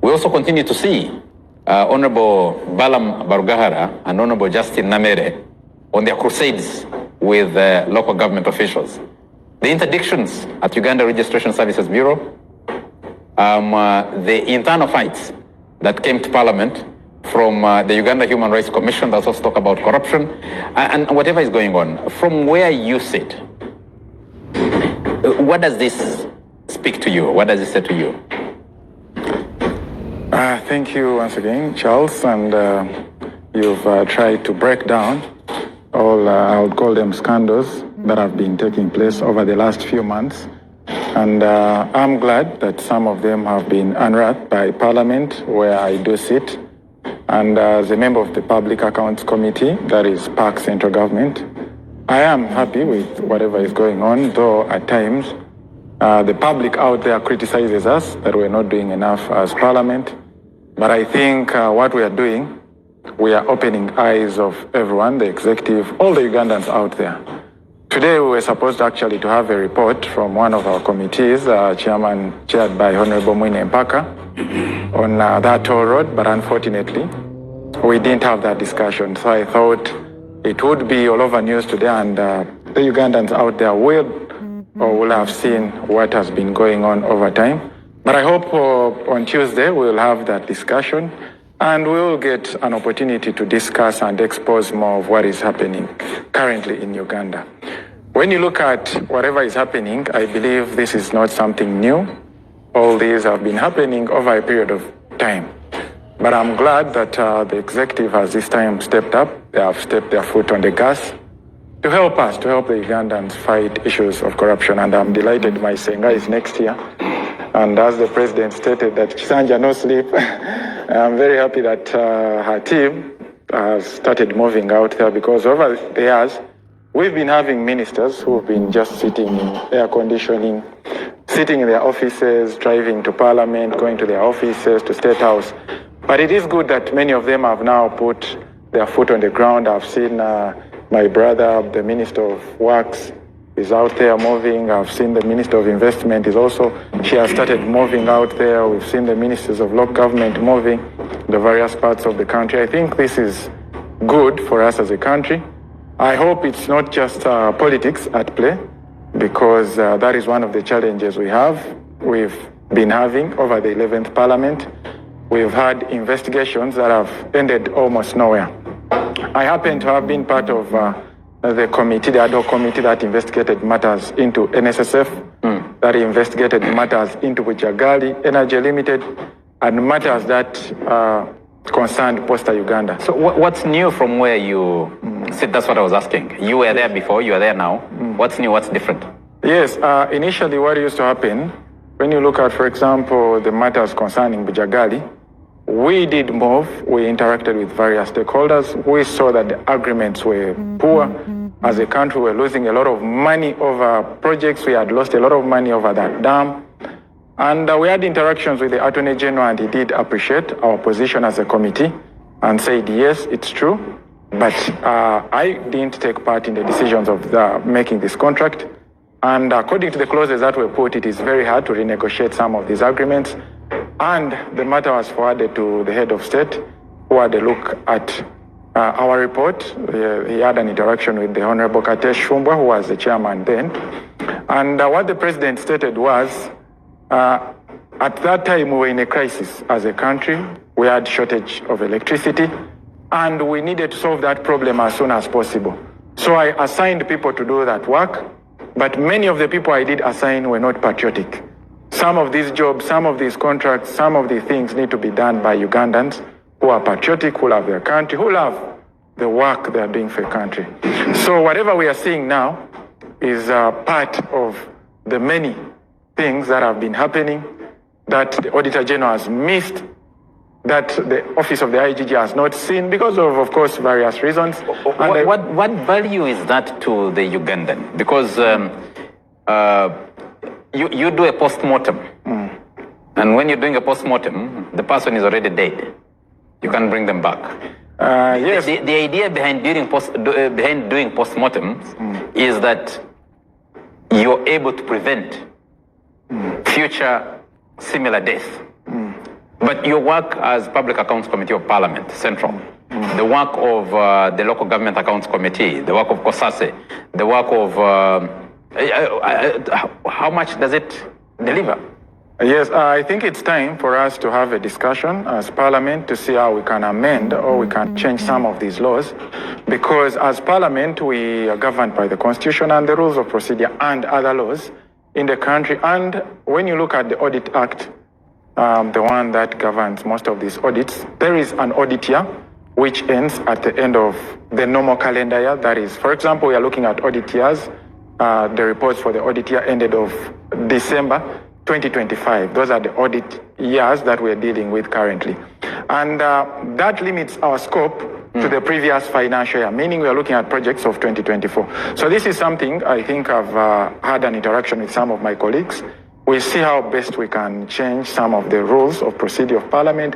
We also continue to see Honorable Balaama Nameere and Honorable Justin Nameere on their crusades with local government officials. The interdictions at Uganda Registration Services Bureau, the internal fights that came to Parliament from the Uganda Human Rights Commission that also talk about corruption, and whatever is going on. From where you sit, what does this speak to you? What does it say to you? Thank you once again, Charles, and you've tried to break down all, I would call them scandals that have been taking place over the last few months. And I'm glad that some of them have been unwrapped by Parliament, where I do sit. And as a member of the Public Accounts Committee, that is PAC Central Government, I am happy with whatever is going on, though at times the public out there criticizes us that we're not doing enough as Parliament. But I think what we are doing, we are opening eyes of everyone, the executive, all the Ugandans out there. Today we were supposed actually to have a report from one of our committees, chaired by Honorable Mwine Mpaka, on that toll road, but unfortunately we didn't have that discussion. So I thought it would be all over news today, and the Ugandans out there will have seen what has been going on over time. But I hope on Tuesday we'll have that discussion, and we'll get an opportunity to discuss and expose more of what is happening currently in Uganda. When you look at whatever is happening, I believe this is not something new. All these have been happening over a period of time. But I'm glad that the executive has this time stepped up. They have stepped their foot on the gas to help us, to help the Ugandans fight issues of corruption. And I'm delighted my Senga is next year. And as the president stated that Chisanja no sleep, I'm very happy that her team has started moving out there, because over the years, we've been having ministers who've been just sitting in air conditioning, sitting in their offices, driving to Parliament, going to their offices, to State House. But it is good that many of them have now put their foot on the ground. I've seen my brother, the Minister of Works, is out there moving. I've seen the Minister of Investment she has started moving out there. We've seen the Ministers of Local Government moving the various parts of the country. I think this is good for us as a country. I hope it's not just politics at play, because that is one of the challenges we've been having over the 11th Parliament. We've had investigations that have ended almost nowhere. I happen to have been part of the committee, the ad hoc committee that investigated matters into NSSF, that investigated matters into Bujagali Energy Limited, and matters that concerned Posta Uganda. So what's new from where you sit? That's what I was asking. You were there before, you are there now. What's new, what's different? Yes, initially what used to happen, when you look at, for example, the matters concerning Bujagali, we did move, we interacted with various stakeholders. We saw that the agreements were poor. As a country, we were losing a lot of money over projects. We had lost a lot of money over that dam. And we had interactions with the Attorney General, and he did appreciate our position as a committee and said, yes, it's true, but I didn't take part in the decisions of making this contract. And according to the clauses that were put, it is very hard to renegotiate some of these agreements. And the matter was forwarded to the head of state, who had a look at our report. He had an interaction with the Honorable Katesh Shumbwa, who was the chairman then. And what the president stated was, at that time we were in a crisis as a country. We had shortage of electricity, and we needed to solve that problem as soon as possible. So I assigned people to do that work, but many of the people I did assign were not patriotic. Some of these jobs, some of these contracts, some of these things need to be done by Ugandans who are patriotic, who love their country, who love the work they are doing for the country. So whatever we are seeing now is part of the many things that have been happening that the Auditor General has missed, that the Office of the IGG has not seen because of course, various reasons. What value is that to the Ugandan? Because you do a post-mortem, and when you're doing a post-mortem, the person is already dead. You can't bring them back. Yes. The idea behind doing post-mortem is that you're able to prevent future similar death. But your work as Public Accounts Committee of Parliament, Central, the work of the Local Government Accounts Committee, the work of COSASE, the work of... how much does it deliver? Yes, I think it's time for us to have a discussion as Parliament to see how we can amend or we can change some of these laws. Because as Parliament, we are governed by the Constitution and the rules of procedure and other laws in the country. And when you look at the Audit Act, the one that governs most of these audits, there is an audit year which ends at the end of the normal calendar year. That is, for example, we are looking at audit years. The reports for the audit year ended of December 2025. Those are the audit years that we're dealing with currently. And that limits our scope to the previous financial year, meaning we are looking at projects of 2024. So this is something I think I've had an interaction with some of my colleagues. We'll see how best we can change some of the rules of procedure of Parliament,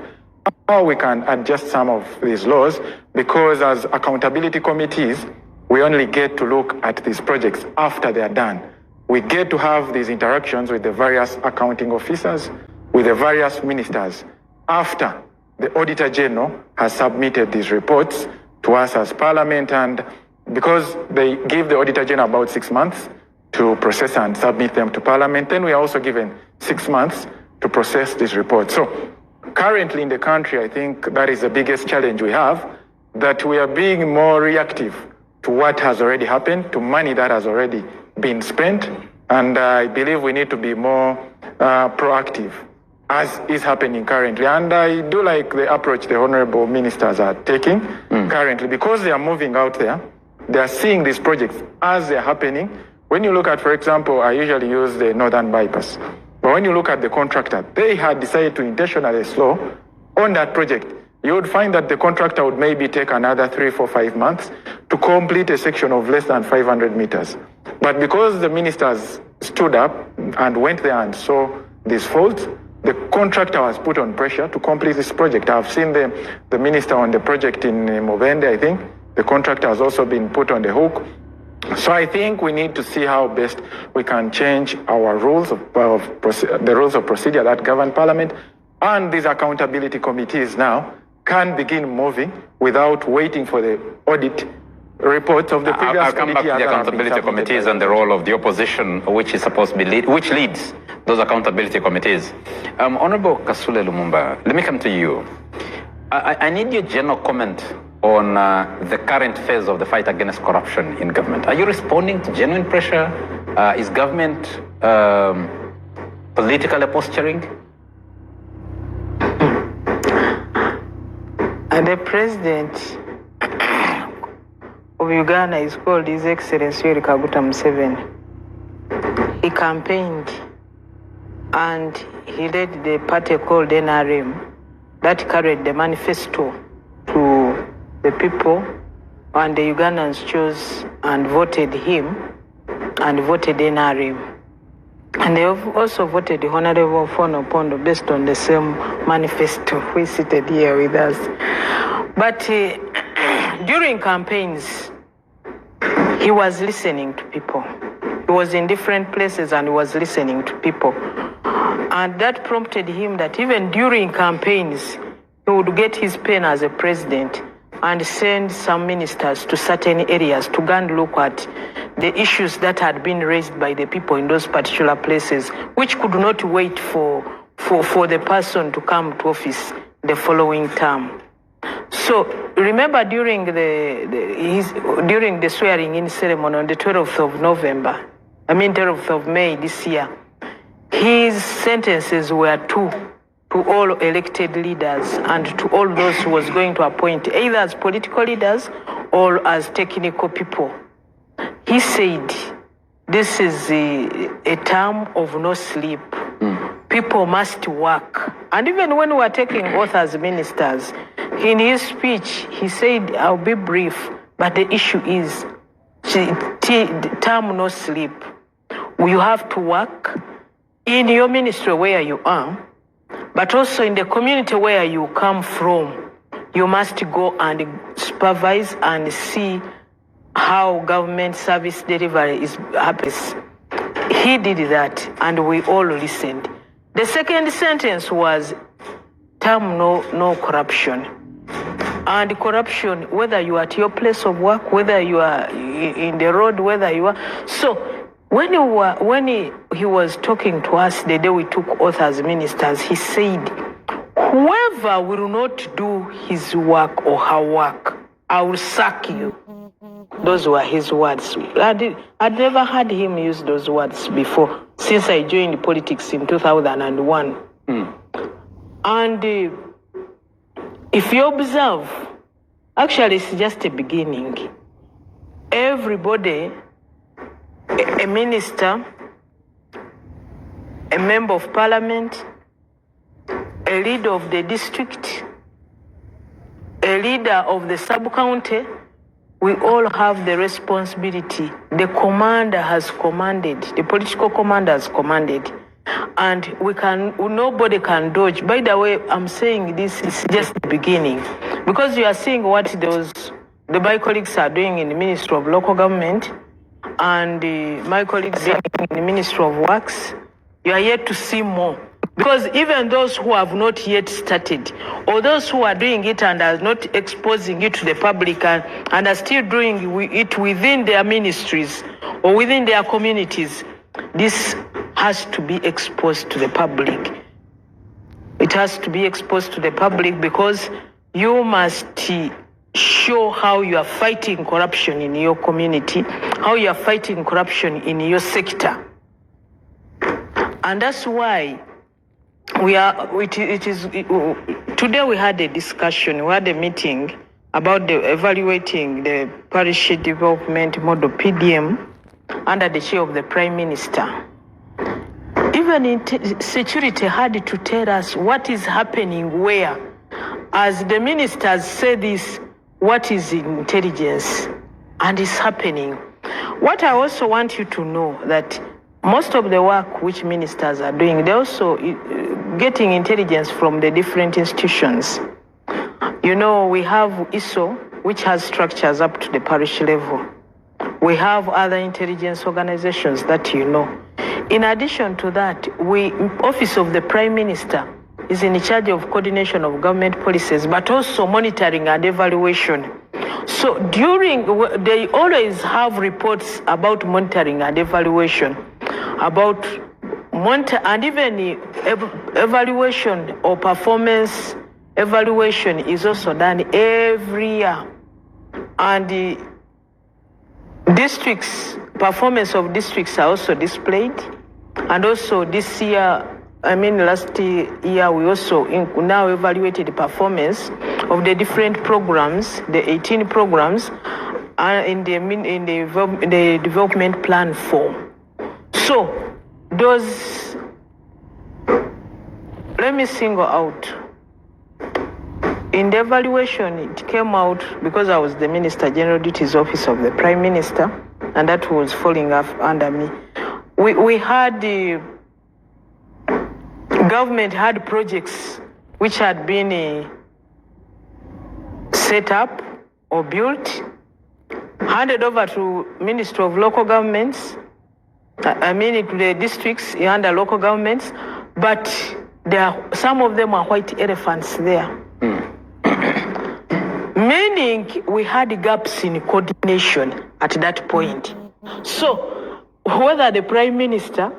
how we can adjust some of these laws, because as accountability committees, we only get to look at these projects after they are done. We get to have these interactions with the various accounting officers, with the various ministers, after the Auditor General has submitted these reports to us as Parliament, and because they give the Auditor General about 6 months to process and submit them to Parliament, then we are also given 6 months to process these reports. So currently in the country, I think that is the biggest challenge we have, that we are being more reactive to what has already happened, to money that has already been spent, and I believe we need to be more proactive, as is happening currently. And I do like the approach the honorable ministers are taking currently, because they are moving out there, they are seeing these projects as they're happening. When you look at, for example, I usually use the Northern Bypass, but when you look at the contractor, they had decided to intentionally slow on that project. You would find that the contractor would maybe take another 3, 4, 5 months to complete a section of less than 500 meters. But because the ministers stood up and went there and saw these faults, the contractor was put on pressure to complete this project. I've seen the minister on the project in Movende, I think. The contractor has also been put on the hook. So I think we need to see how best we can change our rules the rules of procedure that govern Parliament, and these accountability committees now can begin moving without waiting for the audit reports of the previous. I'll come back to the accountability committees and the role of the opposition, which is supposed to be which leads those accountability committees. Honorable Kasule Lumumba, let me come to you. I need your general comment on the current phase of the fight against corruption in government. Are you responding to genuine pressure? Is government politically posturing? The president of Uganda is called His Excellency Yoweri Kaguta Museveni. He campaigned and he led the party called NRM that carried the manifesto to the people, and the Ugandans chose and voted him and voted NRM. And they have also voted the Honorable Ofono based on the same manifesto, who is seated here with us. But during campaigns, he was listening to people. He was in different places and he was listening to people. And that prompted him that even during campaigns, he would get his pen as a president and send some ministers to certain areas to go and look at the issues that had been raised by the people in those particular places, which could not wait for the person to come to office the following term. So remember during the swearing-in ceremony on the 12th of May this year, his sentences were to all elected leaders and to all those who was going to appoint either as political leaders or as technical people. He said, this is a term of no sleep. People must work. And even when we were taking oath as ministers, in his speech, he said, I'll be brief, but the issue is term no sleep. You have to work in your ministry where you are, but also in the community where you come from. You must go and supervise and see how government service delivery happens. He did that, and we all listened. The second sentence was, term no corruption. And corruption, whether you are at your place of work, whether you are in the road, whether you are. So when he was talking to us the day we took oath as ministers, he said, whoever will not do his work or her work, I will sack you. Those were his words. I'd never heard him use those words before, since I joined politics in 2001. And if you observe, actually it's just a beginning. Everybody, a minister, a member of parliament, a leader of the district, a leader of the sub-county, we all have the responsibility. The commander has commanded, the political commander has commanded, and nobody can dodge. By the way, I'm saying this is just the beginning, because you are seeing what my colleagues are doing in the Ministry of Local Government, and my colleagues are doing in the Ministry of Works. You are yet to see more. Because even those who have not yet started, or those who are doing it and are not exposing it to the public and are still doing it within their ministries or within their communities, this has to be exposed to the public. It has to be exposed to the public, because you must show how you are fighting corruption in your community, how you are fighting corruption in your sector. And that's why today we had a discussion, we had a meeting about evaluating the parish development model PDM under the chair of the Prime Minister. Even security had to tell us what is happening where. As the ministers say this, what is intelligence, and is happening. What I also want you to know, that most of the work which ministers are doing, they're also getting intelligence from the different institutions. You know, we have ISO, which has structures up to the parish level. We have other intelligence organizations that you know. In addition to that, Office of the Prime Minister is in charge of coordination of government policies, but also monitoring and evaluation. So they always have reports about monitoring and evaluation, and even evaluation or performance evaluation is also done every year. And the performance of districts are also displayed. And also this year, last year, we also now evaluated the performance of the different programs, the 18 programs, in the development plan form. So, let me single out. In the evaluation, it came out, because I was the Minister General Duties Office of the Prime Minister, and that was falling under me. We had the government had projects which had been set up or built, handed over to Ministry of Local Governments, to the districts under local governments, but some of them are white elephants there. Meaning we had gaps in coordination at that point. So whether the Prime Minister,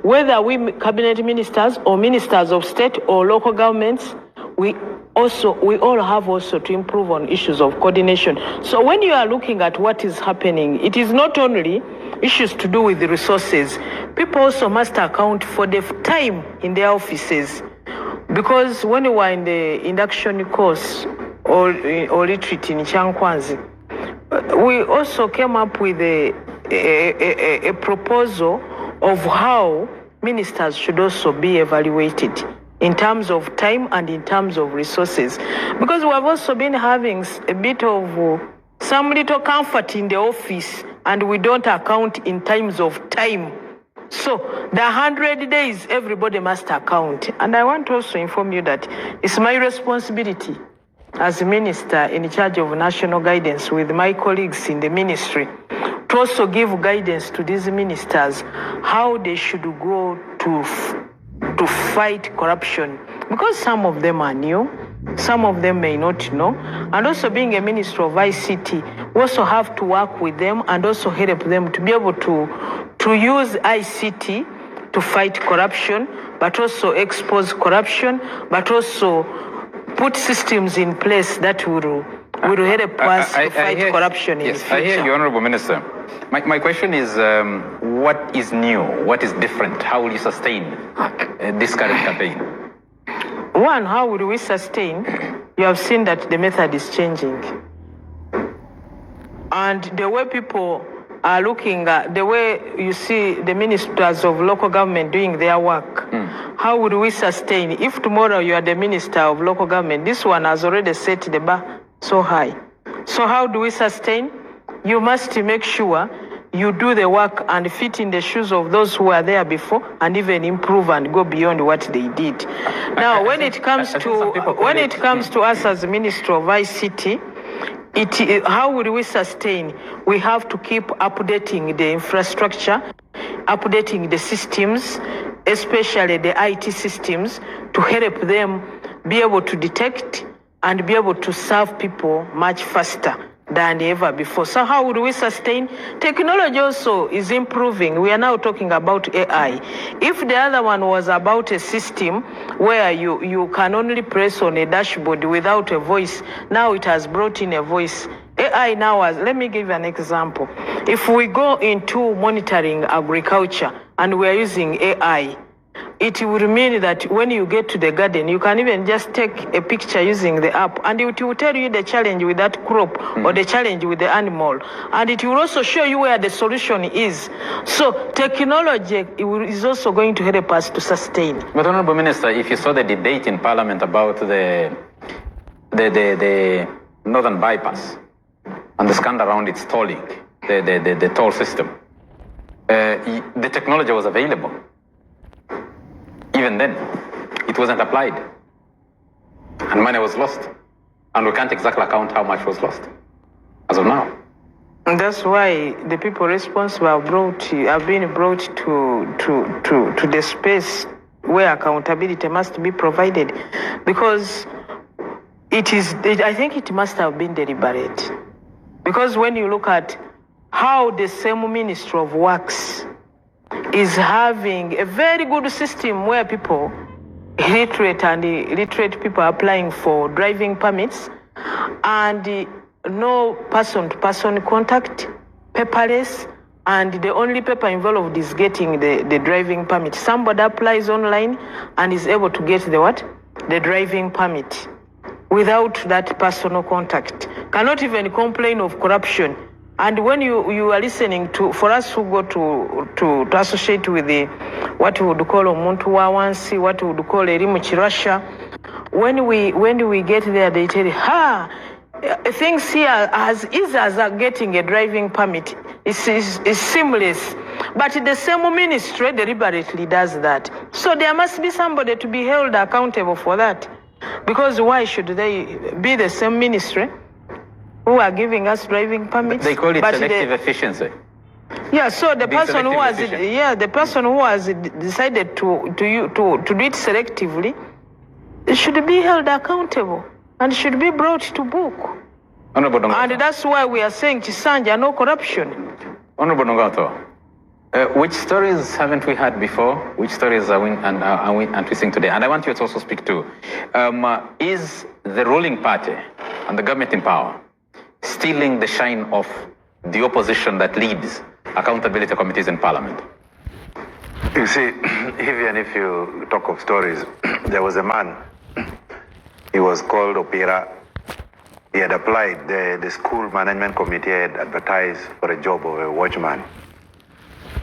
whether we cabinet ministers or ministers of state or local governments, we all have also to improve on issues of coordination. So when you are looking at what is happening, it is not only issues to do with the resources. People also must account for the time in their offices. Because when you were in the induction course or retreat in Chankwanzi, we also came up with a proposal of how ministers should also be evaluated in terms of time and in terms of resources. Because we have also been having a bit of some little comfort in the office, and we don't account in terms of time. So the 100 days, everybody must account. And I want to also inform you that it's my responsibility as a minister in charge of national guidance with my colleagues in the ministry to also give guidance to these ministers how they should go to fight corruption because some of them are new, some of them may not know. And also being a minister of ICT, we also have to work with them and also help them to be able to use ICT to fight corruption, but also expose corruption, but also put systems in place that will help us to fight corruption in the future. I hear you, Honorable Minister. My question is, what is new? What is different? How will you sustain this current campaign? One, how will we sustain? You have seen that the method is changing. And the way people are looking at, the way you see the ministers of local government doing their work, how would we sustain? If tomorrow you are the minister of local government, this one has already set the bar so high. So how do we sustain? You must make sure you do the work and fit in the shoes of those who were there before and even improve and go beyond what they did. Now, when it comes to us as Minister of ICT, how would we sustain? We have to keep updating the infrastructure, updating the systems, especially the IT systems, to help them be able to detect and be able to serve people much faster than ever before. So how would we sustain? Technology also is improving. We are now talking about AI. If the other one was about a system where you can only press on a dashboard without a voice, now it has brought in a voice. AI now has, let me give an example. If we go into monitoring agriculture and we are using AI, it will mean that when you get to the garden, you can even just take a picture using the app and it will tell you the challenge with that crop or the challenge with the animal. And it will also show you where the solution is. So technology is also going to help us to sustain. But Honorable Minister, if you saw the debate in Parliament about the Northern Bypass and the scandal around its tolling, the toll system, the technology was available. Even then, it wasn't applied. And money was lost. And we can't exactly account how much was lost as of now. And that's why the people responsible have been brought to the space where accountability must be provided. Because I think it must have been deliberate. Because when you look at how the same Ministry of Works is having a very good system where people, illiterate and illiterate people are applying for driving permits and no person-to-person contact, paperless, and the only paper involved is getting the driving permit. Somebody applies online and is able to get the driving permit without that personal contact. Cannot even complain of corruption. And when you are listening to, for us who go to associate with what we would call omuntu wa wansi, what we would call erimu kirasha, when we get there, they tell you, things here as easy as getting a driving permit is seamless. But the same ministry deliberately does that. So there must be somebody to be held accountable for that. Because why should they be the same ministry who are giving us driving permits? They call it selective efficiency. Yeah, so the person who has decided to do it selectively should be held accountable and should be brought to book. Honorable Nongato. And that's why we are saying Chisanja, no corruption. Honorable Nongato, which stories haven't we had before? Which stories are we anticipating today? And I want you to also speak to, is the ruling party and the government in power stealing the shine of the opposition that leads accountability committees in Parliament? You see, even if you talk of stories, there was a man, he was called Opira. He had applied, the school management committee had advertised for a job of a watchman.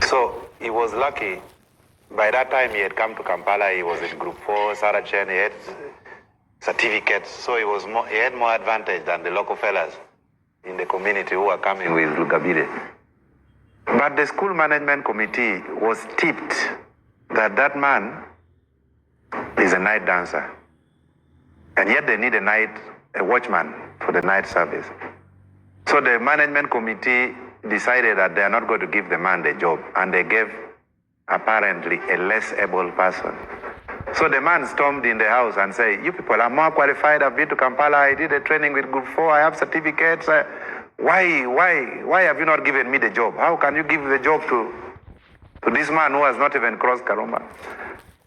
So he was lucky. By that time he had come to Kampala, he was in Group 4, Sarachen, he had certificates, so he had more advantage than the local fellas in the community who were coming with Lugabire. But the school management committee was tipped that that man is a night dancer. And yet they need a watchman for the night service. So the management committee decided that they are not going to give the man the job, and they gave apparently a less able person. So the man stormed in the house and said, you people are more qualified. I've been to Kampala. I did a training with Group 4. I have certificates. Why have you not given me the job? How can you give the job to this man who has not even crossed Karumba?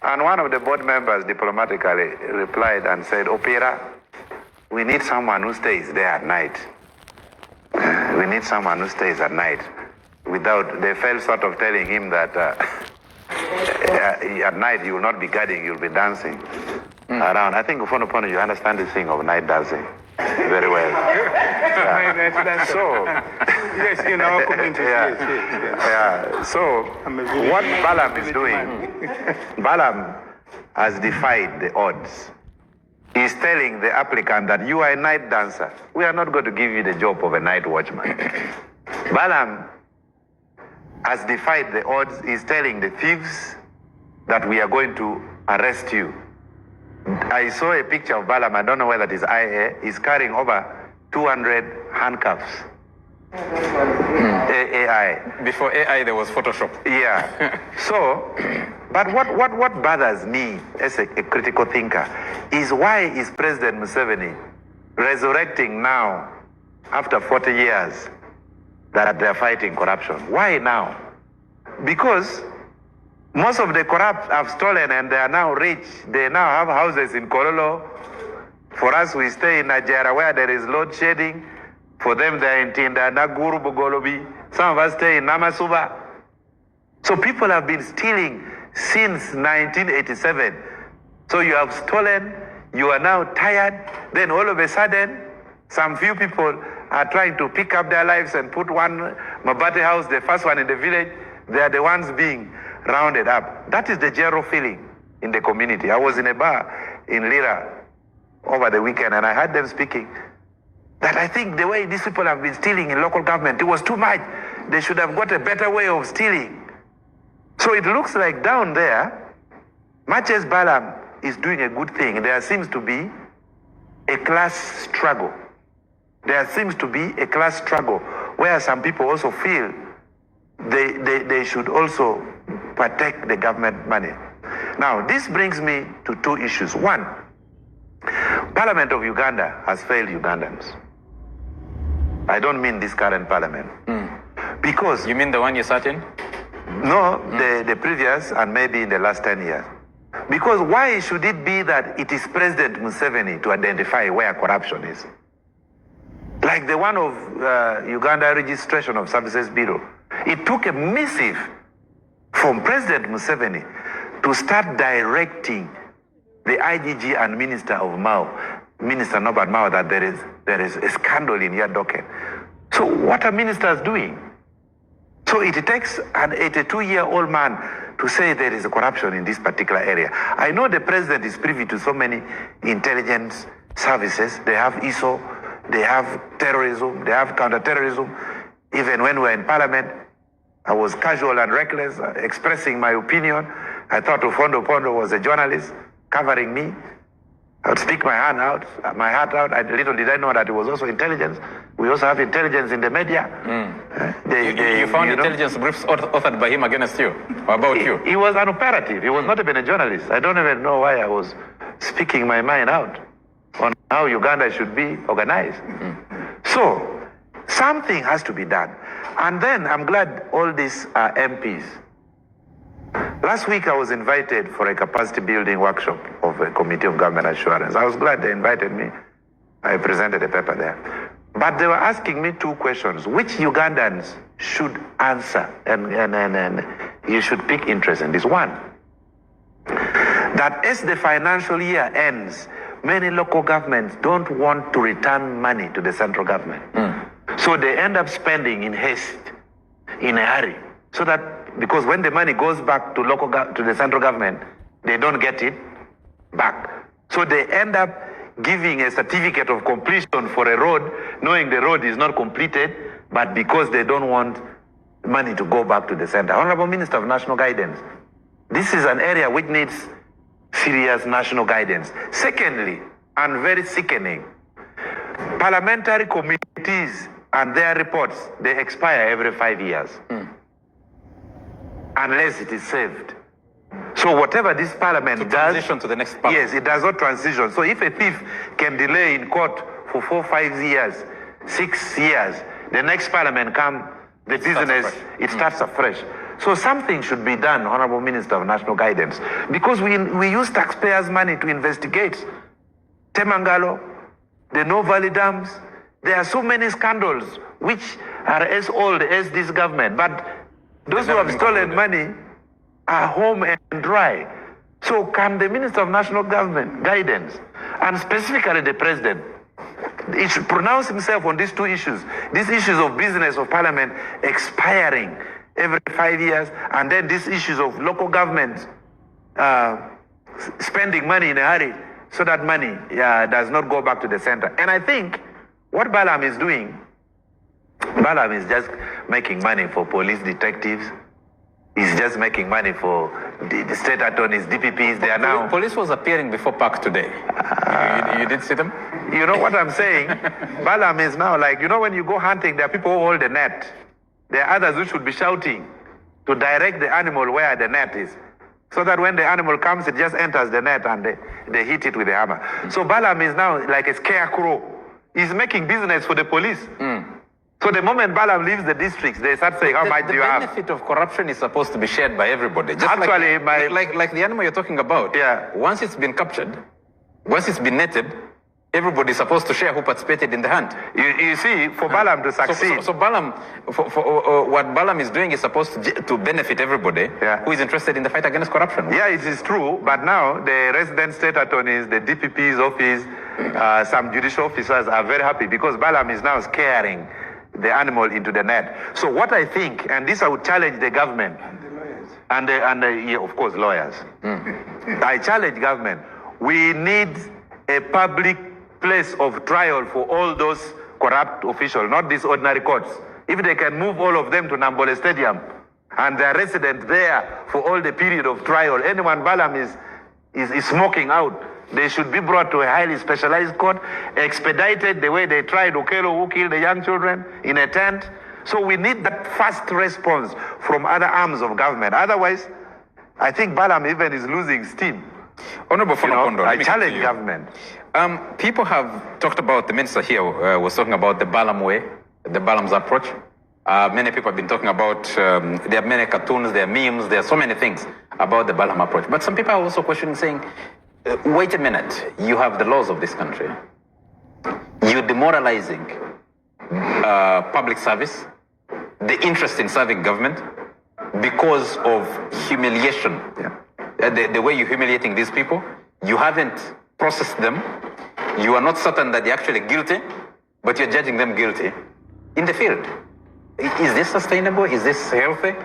And one of the board members diplomatically replied and said, Opera, we need someone who stays there at night. We need someone who stays at night. They felt sort of telling him that at night you will not be guarding, you'll be dancing around. I think ofono, you understand this thing of night dancing very well. So, yes, in our community. Yeah. So, what Balaam is doing, Balaam has defied the odds. He's telling the applicant that you are a night dancer. We are not going to give you the job of a night watchman. Balaam has defied the odds. He's telling the thieves that we are going to arrest you. I saw a picture of Balaam. I don't know whether it is IA. He's carrying over 200 handcuffs. AI. Before AI, there was Photoshop. Yeah. So, but what bothers me as a critical thinker is why is President Museveni resurrecting now, after 40 years, that they're fighting corruption? Why now? Because most of the corrupt have stolen and they are now rich. They now have houses in Kololo. For us, we stay in Nigeria where there is load shedding. For them, they're in Tinda, Naguru, Bogolobi. Some of us stay in Namasuba. So people have been stealing since 1987. So you have stolen, you are now tired. Then all of a sudden, some few people are trying to pick up their lives and put one Mabate house, the first one in the village. They are the ones being rounded up. That is the general feeling in the community. I was in a bar in Lira over the weekend and I heard them speaking that I think the way these people have been stealing in local government, it was too much. They should have got a better way of stealing. So it looks like down there, much as Balaam is doing a good thing, there seems to be a class struggle. There seems to be a class struggle where some people also feel they should also protect the government money. Now, this brings me to two issues. One, Parliament of Uganda has failed Ugandans. I don't mean this current parliament. Because... You mean the one you sat in? No, the previous and maybe in the last 10 years. Because why should it be that it is President Museveni to identify where corruption is? Like the one of Uganda Registration of Services Bureau. It took a missive from President Museveni to start directing the IGG and Minister of Mao, Minister Norbert Mao, that there is a scandal in your docket. So what are ministers doing? So it takes an 82-year-old man to say there is a corruption in this particular area. I know the president is privy to so many intelligence services. They have ISO, they have terrorism, they have counterterrorism. Even when we were in parliament, I was casual and reckless, expressing my opinion. I thought Ofono was a journalist covering me. I would speak my heart out. Little did I know that it was also intelligence. We also have intelligence in the media. You found intelligence briefs authored by him against you, or about you? He was an operative. He was not even a journalist. I don't even know why I was speaking my mind out on how Uganda should be organized. So, something has to be done. And then I'm glad all these are MPs. Last week I was invited for a capacity building workshop of a Committee of Government Assurance. I was glad they invited me. I presented a paper there. But they were asking me two questions, which Ugandans should answer, and you should pick interest in this. One, that as the financial year ends, many local governments don't want to return money to the central government. So they end up spending in haste, in a hurry. So that, because when the money goes back to to the central government, they don't get it back. So they end up giving a certificate of completion for a road, knowing the road is not completed, but because they don't want money to go back to the center. Honorable Minister of National Guidance, this is an area which needs serious national guidance. Secondly, and very sickening, parliamentary committees and their reports, they expire every 5 years. Unless it is saved. So whatever this parliament does... Transition to the next parliament. Yes, it does not transition. So if a thief can delay in court for 4, 5 years, 6 years, the next parliament come, the business, it starts afresh. So something should be done, Honorable Minister of National Guidance, because we use taxpayers' money to investigate Temangalo, the No Valley dams. There are so many scandals which are as old as this government, but those who have stolen money are home and dry. So can the Minister of National Government Guidance, and specifically the President, he should pronounce himself on these two issues. These issues of business of parliament expiring every 5 years, and then these issues of local governments spending money in a hurry so that money does not go back to the center. And I think what Balaam is doing, Balaam is just making money for police detectives. He's just making money for the state attorneys, DPPs. They are now... Police was appearing before Park today. You did see them? You know what I'm saying? Balaam is now like, when you go hunting, there are people who hold the net. There are others who should be shouting to direct the animal where the net is. So that when the animal comes, it just enters the net and they hit it with a hammer. So Balaam is now like a scarecrow. He's making business for the police. So the moment Balaam leaves the districts, they start saying, how much do you have? The benefit of corruption is supposed to be shared by everybody. Just Actually, like the animal you're talking about. Yeah. Once it's been captured, once it's been netted, everybody is supposed to share who participated in the hunt. You see, for Balaam to succeed... So Balaam, what Balaam is doing is supposed to benefit everybody who is interested in the fight against corruption. Yeah, it is true, but now the resident state attorneys, the DPP's office, some judicial officers are very happy because Balaam is now scaring the animal into the net. So what I think, and this I would challenge the government, and of course lawyers. I challenge government. We need a public place of trial for all those corrupt officials, not these ordinary courts. If they can move all of them to Nambole Stadium and they're resident there for all the period of trial, anyone Balaam is smoking out, they should be brought to a highly specialized court, expedited the way they tried Okello, who killed the young children in a tent. So we need that fast response from other arms of government. Otherwise, I think Balaam even is losing steam. Honorable Fonokondo, I challenge government. People have talked about, the minister here was talking about the Balaam way, the Balaam's approach. Many people have been talking about, there are many cartoons, there are memes, there are so many things about the Balaam approach. But some people are also questioning, saying, wait a minute, you have the laws of this country. You're demoralizing public service, the interest in serving government, because of humiliation. The way you're humiliating these people, you haven't processed them, you are not certain that they're actually guilty, but you're judging them guilty in the field. Is this sustainable? Is this healthy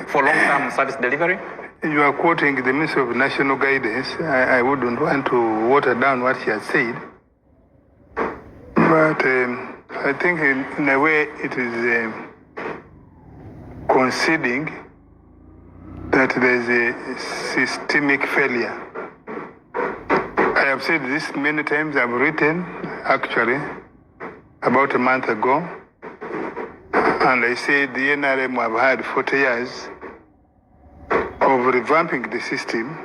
for long-term service delivery? You are quoting the Minister of National Guidance. I wouldn't want to water down what she has said. But I think in a way it is conceding that there is a systemic failure. I have said this many times. I've written, actually, about a month ago, and I said the NRM have had 40 years of revamping the system,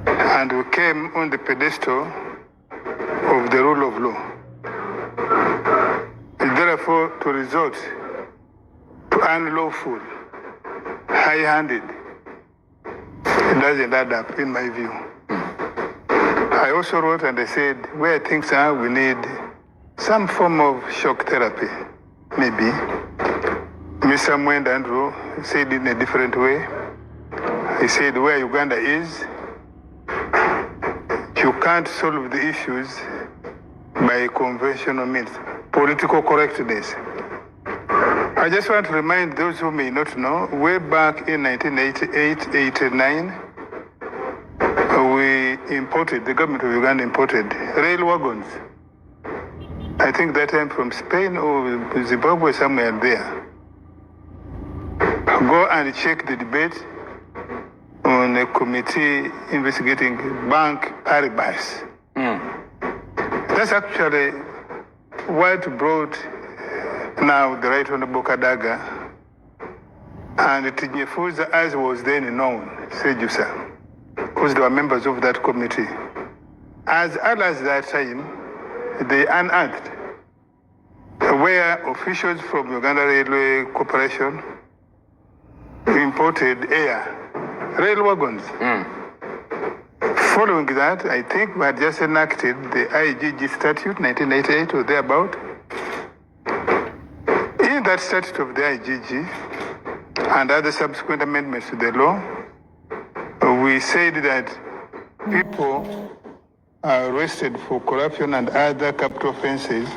and we came on the pedestal of the rule of law. And therefore, to resort to unlawful, high-handed, it doesn't add up, in my view. I also wrote and I said, where things are, we need some form of shock therapy, maybe. Mr. Mwenda Andrew said in a different way. He said where Uganda is, you can't solve the issues by conventional means, political correctness. I just want to remind those who may not know, way back in 1988-89, the government of Uganda imported rail wagons. I think that time from Spain or Zimbabwe, somewhere there. Go and check the debate on a committee investigating Bank Paribas. That's actually what brought now the Right Honorable Kadaga and Tinyefuza, as was then known, Sejusa, because they were members of that committee. As early as that time, they unearthed where officials from Uganda Railway Corporation imported rail wagons. Following that, I think we had just enacted the IGG statute, 1988 or thereabout. In that statute of the IGG and other subsequent amendments to the law, we said that people are arrested for corruption and other capital offenses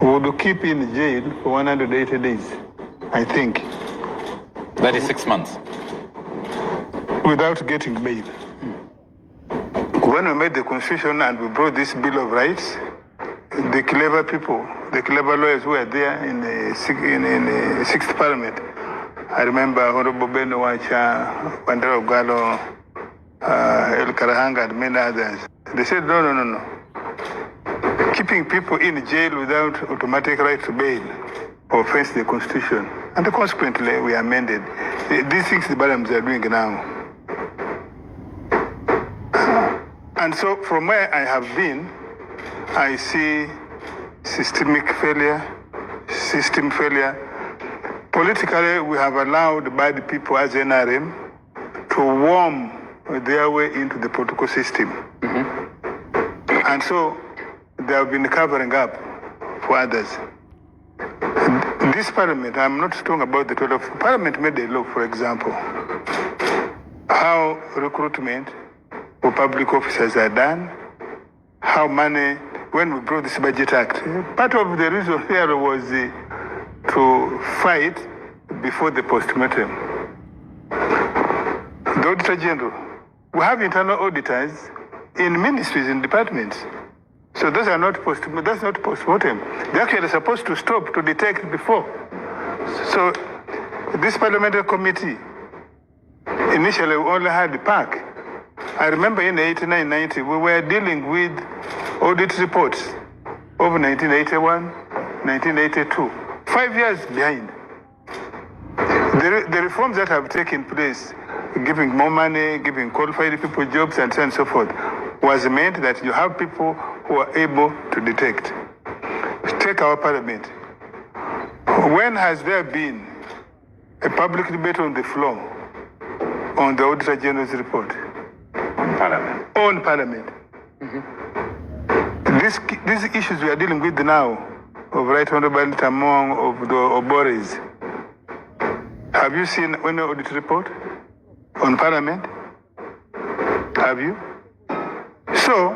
would keep in jail for 180 days, I think. That is 6 months. Without getting bail. When we made the constitution and we brought this Bill of Rights, the clever people, the clever lawyers who were there in the sixth parliament, I remember Honorable Ben Wacha, Wandera Ogalo, El Karahanga and many others. They said, no. Keeping people in jail without automatic right to bail offends the constitution. And consequently, we amended. These things the Balaams are doing now. And so from where I have been, I see system failure. Politically, we have allowed bad people as NRM to worm their way into the political system. And so they have been covering up for others. This parliament, I'm not talking about the 12th parliament made a law, for example, how recruitment for public officers are done, how money, when we brought this budget act, part of the reason here was to fight before the postmortem. The Auditor General, we have internal auditors in ministries and departments. So those are not that's not postmortem. They're actually supposed to stop to detect before. So this parliamentary committee, initially we only had the PAC. I remember in 89-90, we were dealing with audit reports of 1981, 1982, 5 years behind. The reforms that have taken place, giving more money, giving qualified people jobs, and so on and so forth, was meant that you have people who are able to detect. Take our parliament. When has there been a public debate on the floor on the Auditor General's report? On Parliament. These issues we are dealing with now, of Right Honorable Tamong, of the Obores, have you seen any audit report on Parliament? Have you? So,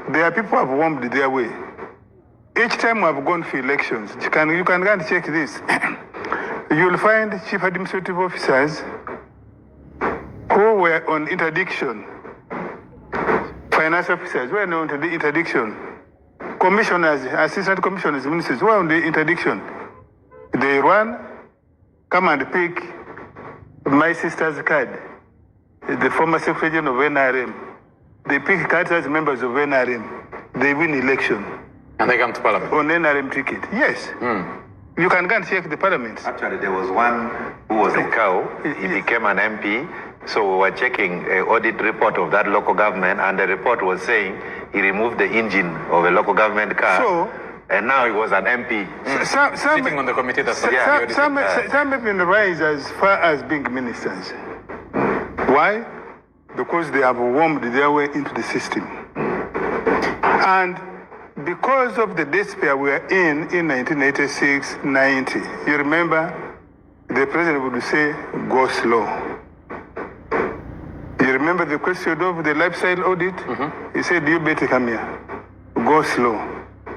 there are people who have warmed their way. Each time we have gone for elections, you can go and check this. You will find chief administrative officers who were on interdiction. Finance officers who are on the interdiction. Commissioners, assistant commissioners, ministers who are on the interdiction. They run, come and pick my sister's card, the former secretary general of NRM. They pick cards as members of NRM. They win election. And they come to Parliament? On NRM ticket, yes. You can go and check the parliament. Actually, there was one who was a cow. He became an MP. So we were checking an audit report of that local government, and the report was saying he removed the engine of a local government car. And now he was an MP. Sitting on the committee that's some even rise as far as being ministers. Why? Because they have warmed their way into the system. And because of the despair we were in 1986-90, you remember the president would say, go slow. You remember the question of the lifestyle audit? He said, you better come here. Go slow.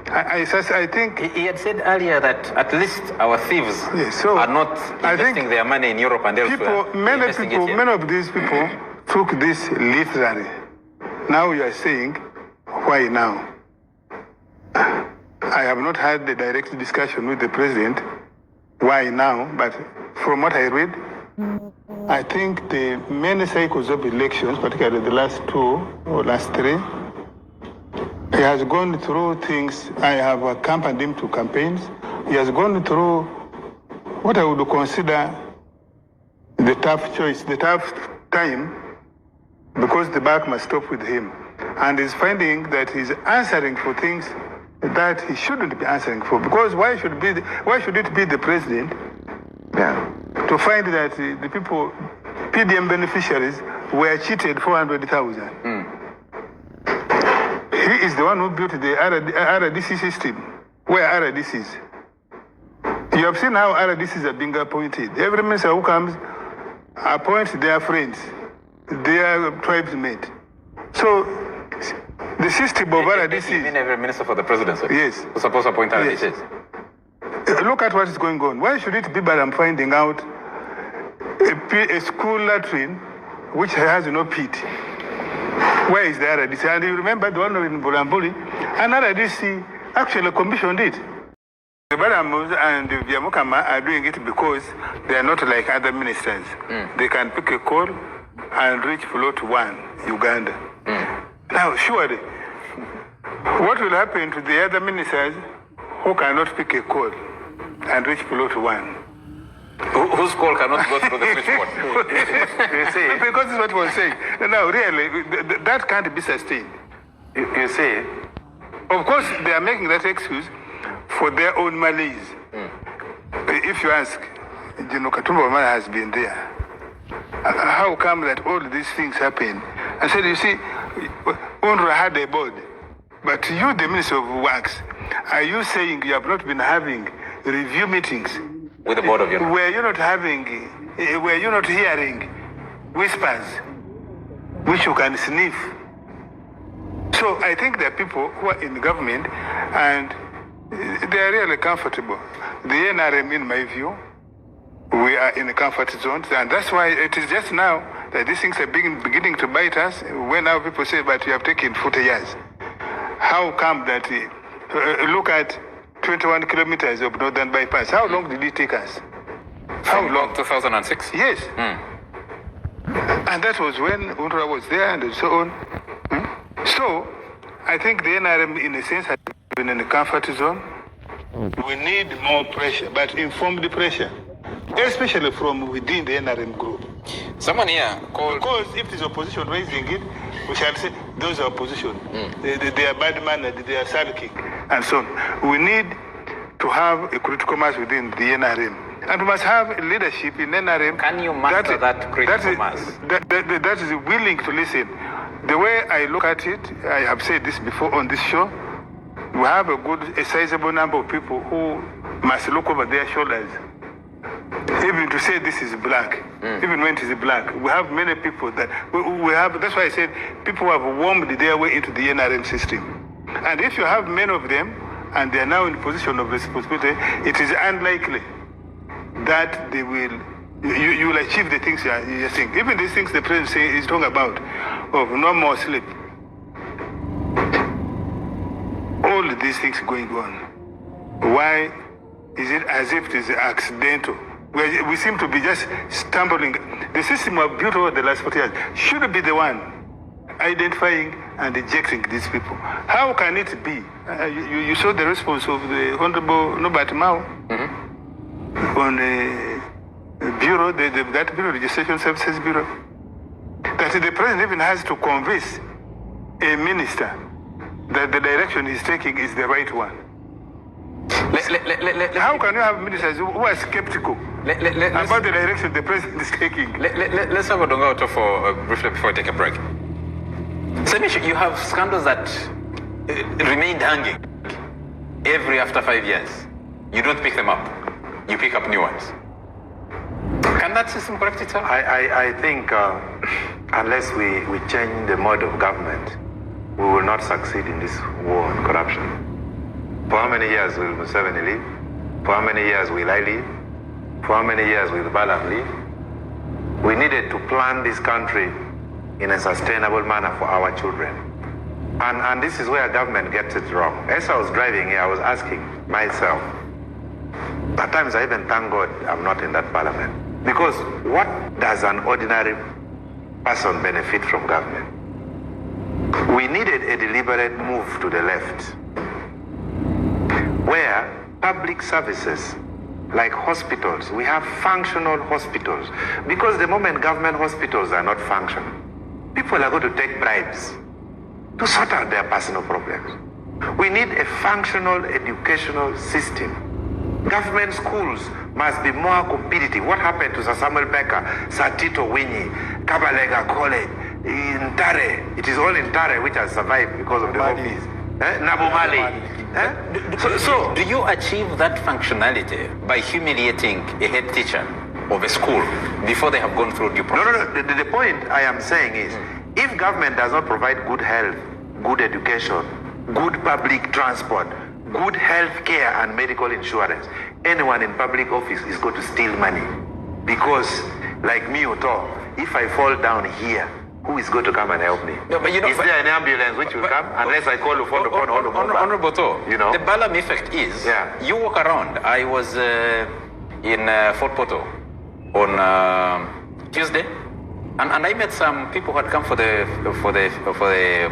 I think he had said earlier that at least our thieves are not investing their money in Europe and elsewhere. Many of these people took this literally. Now you are saying, why now? I have not had the direct discussion with the president, why now, but from what I read, I think the many cycles of elections, particularly the last 2 or last 3, he has gone through things. I have accompanied him to campaigns. He has gone through what I would consider the tough choice, the tough time because the buck must stop with him. And he's finding that he's answering for things that he shouldn't be answering for. Because why should it be the president to find that the people, PDM beneficiaries, were cheated 400,000? He is the one who built the RDC system. Where RDCs? You have seen how RDCs are being appointed. Every minister who comes appoints their friends, their tribesmen. So the system of RDCs. You mean every minister for the presidency? Yes. Who's supposed to appoint RDCs? Yes. Look at what is going on. Why should it be that I'm finding out a school latrine which has no pit? Where is the RDC? And you remember the one in Bulambuli? And RDC actually commissioned it. The Balaamos and the Vyamukama are doing it because they are not like other ministers. They can pick a call and reach float 1, Uganda. Now, surely, what will happen to the other ministers who cannot pick a call and reach float 1? Whose call cannot go through the switchboard? You see? Because this is what I was saying. Now, really, that can't be sustained. You see? Of course, they are making that excuse for their own malaise. If you ask, Katumba has been there. How come that all these things happen? I said, you see, UNRWA had a board, but you, the Minister of Works, are you saying you have not been having review meetings with the board of UNRWA? Were you not hearing whispers which you can sniff? So I think there are people who are in the government and they are really comfortable. The NRM, in my view, we are in a comfort zone, and that's why it is just now that these things are beginning to bite us. When now people say, but you have taken 40 years. How come that, look at 21 kilometers of northern bypass. How long did it take us? How long? 2006? Yes. And that was when UNRWA was there and so on. So, I think the NRM, in a sense, has been in a comfort zone. We need more pressure, but informed pressure, especially from within the NRM group. Someone here called... Because if there's opposition raising it, we shall say those are opposition. They are bad mannered, they are sulking, and so on. We need to have a critical mass within the NRM. And we must have leadership in NRM. Can you master that critical mass? That is willing to listen. The way I look at it, I have said this before on this show, we have a sizable number of people who must look over their shoulders. Even to say this is black, even when it is black, we have many people that we have. That's why I said people have warmed their way into the NRM system. And if you have many of them, and they are now in a position of responsibility, it is unlikely that they will, you will achieve the things you're saying. Even these things the president is talking about, of no more sleep. All these things going on. Why is it as if it is accidental? We seem to be just stumbling. The system we have built over the last 40 years should be the one identifying and ejecting these people. How can it be? You saw the response of the Honorable Norbert Mao on the bureau, that bureau, Registration Services Bureau, that the president even has to convince a minister that the direction he's taking is the right one. How can you have ministers who are skeptical about the direction the president is taking? Let's have a Otto for briefly before we take a break. Semish, you have scandals that remained hanging every after 5 years. You don't pick them up. You pick up new ones. Can that system correct itself? I think unless we change the mode of government, we will not succeed in this war on corruption. For how many years will Museveni live? For how many years will I live? For how many years will Balaam live? We needed to plan this country in a sustainable manner for our children. And this is where government gets it wrong. As I was driving here, I was asking myself, at times I even thank God I'm not in that parliament. Because what does an ordinary person benefit from government? We needed a deliberate move to the left, where public services like hospitals. We have functional hospitals. Because the moment government hospitals are not functional, people are going to take bribes to sort out their personal problems. We need a functional educational system. Government schools must be more competitive. What happened to Sir Samuel Becker, Sir Tito Winyi, Kabalega College, in Tare? It is all in Tare which has survived because of the hobbies. Nabumali. So, do you achieve that functionality by humiliating a head teacher of a school before they have gone through due process? No. The point I am saying is, if government does not provide good health, good education, good public transport, good health care and medical insurance, anyone in public office is going to steal money. Because, like me, Otto, if I fall down here, who is going to come and help me? No, but you know, is there an ambulance which will come unless I call ofono? Honorable Otto, you know? the Balaama effect is, you walk around. I was in Fort Porto on Tuesday, and I met some people who had come for the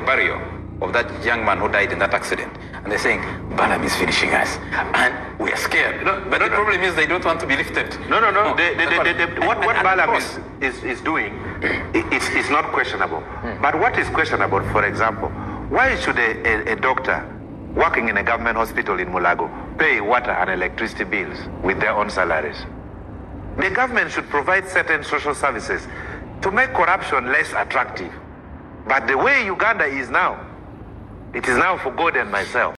burial of that young man who died in that accident. And they're saying, Balaama is finishing us. And we are scared. But the problem is they don't want to be lifted. No. What Balaama is doing is not questionable. But what is questionable, for example, why should a doctor working in a government hospital in Mulago pay water and electricity bills with their own salaries? The government should provide certain social services to make corruption less attractive. But the way Uganda is now, it is now for God and myself.